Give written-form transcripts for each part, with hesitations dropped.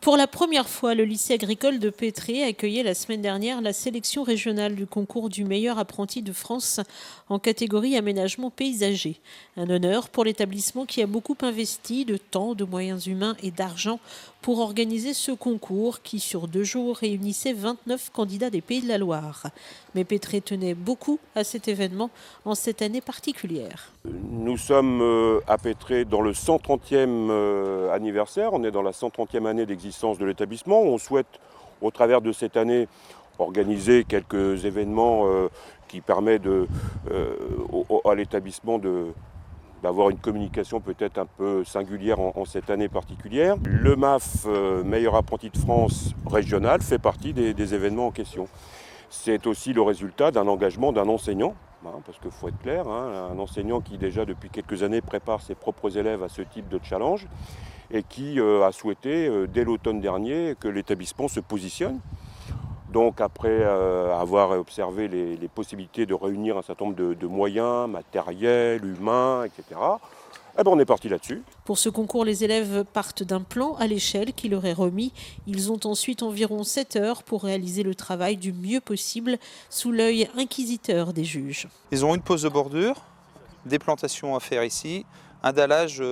Pour la première fois, le lycée agricole de Pétré accueillait la semaine dernière la sélection régionale du concours du meilleur apprenti de France en catégorie aménagement paysager. Un honneur pour l'établissement qui a beaucoup investi de temps, de moyens humains et d'argent pour organiser ce concours qui, sur 2 jours, réunissait 29 candidats des Pays de la Loire. Mais Pétré tenait beaucoup à cet événement en cette année particulière. Nous sommes à Pétré dans le 130e anniversaire, on est dans la 130e année d'existence de l'établissement. On souhaite, au travers de cette année, organiser quelques événements qui permettent à l'établissement d'avoir une communication peut-être un peu singulière en cette année particulière. Le MAF, meilleur apprenti de France régional, fait partie des événements en question. C'est aussi le résultat d'un engagement d'un enseignant, parce qu'il faut être clair, un enseignant qui déjà depuis quelques années prépare ses propres élèves à ce type de challenge et qui a souhaité dès l'automne dernier que l'établissement se positionne. Donc après avoir observé les possibilités de réunir un certain nombre de moyens matériels, humains, etc., on est parti là-dessus. Pour ce concours, les élèves partent d'un plan à l'échelle qui leur est remis. Ils ont ensuite environ 7 heures pour réaliser le travail du mieux possible sous l'œil inquisiteur des juges. Ils ont une pose de bordure, des plantations à faire ici, un dallage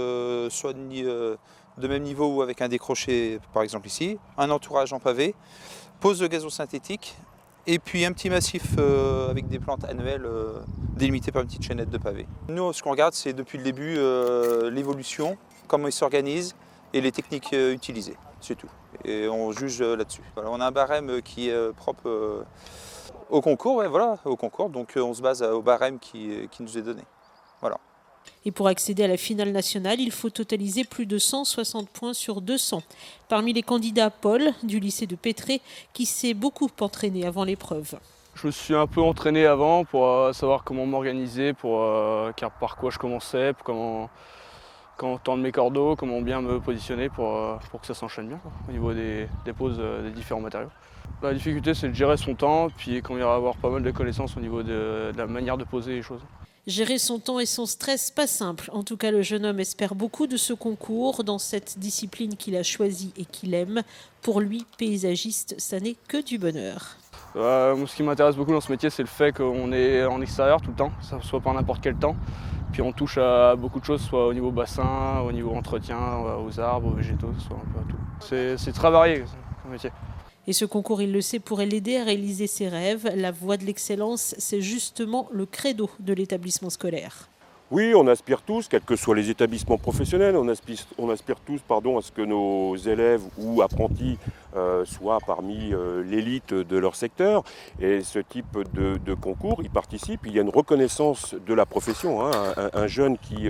soit de même niveau ou avec un décroché par exemple ici, un entourage en pavé, pose de gazon synthétique et puis un petit massif avec des plantes annuelles délimitées par une petite chaînette de pavé. Nous, ce qu'on regarde, c'est depuis le début l'évolution, comment ils s'organisent et les techniques utilisées, c'est tout. Et on juge là-dessus. Voilà, on a un barème qui est propre au concours, au concours. Donc on se base au barème qui nous est donné. Voilà. Et pour accéder à la finale nationale, il faut totaliser plus de 160 points sur 200. Parmi les candidats, Paul, du lycée de Pétré, qui s'est beaucoup entraîné avant l'épreuve. Je me suis un peu entraîné avant pour savoir comment m'organiser, par quoi je commençais, comment tendre mes cordeaux, comment bien me positionner pour que ça s'enchaîne bien au niveau des poses des différents matériaux. La difficulté, c'est de gérer son temps, puis qu'on va avoir pas mal de connaissances au niveau de la manière de poser les choses. Gérer son temps et son stress, pas simple. En tout cas, le jeune homme espère beaucoup de ce concours dans cette discipline qu'il a choisie et qu'il aime. Pour lui, paysagiste, ça n'est que du bonheur. Moi, ce qui m'intéresse beaucoup dans ce métier, c'est le fait qu'on est en extérieur tout le temps, ça ne soit pas n'importe quel temps. Puis on touche à beaucoup de choses, soit au niveau bassin, au niveau entretien, aux arbres, aux végétaux, soit un peu à tout. C'est très varié comme métier. Et ce concours, il le sait, pourrait l'aider à réaliser ses rêves. La voie de l'excellence, c'est justement le credo de l'établissement scolaire. Oui, on aspire tous, quels que soient les établissements professionnels, on aspire tous à ce que nos élèves ou apprentis soient parmi l'élite de leur secteur. Et ce type de concours, il participe, il y a une reconnaissance de la profession. Un jeune qui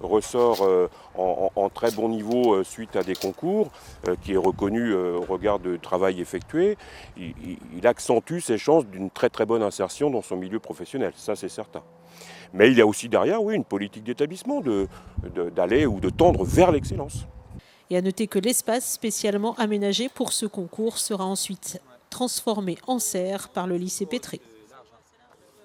ressort en très bon niveau suite à des concours, qui est reconnu au regard du travail effectué, il accentue ses chances d'une très très bonne insertion dans son milieu professionnel, ça c'est certain. Mais il y a aussi derrière, une politique d'établissement d'aller ou de tendre vers l'excellence. Et à noter que l'espace spécialement aménagé pour ce concours sera ensuite transformé en serre par le lycée Pétré.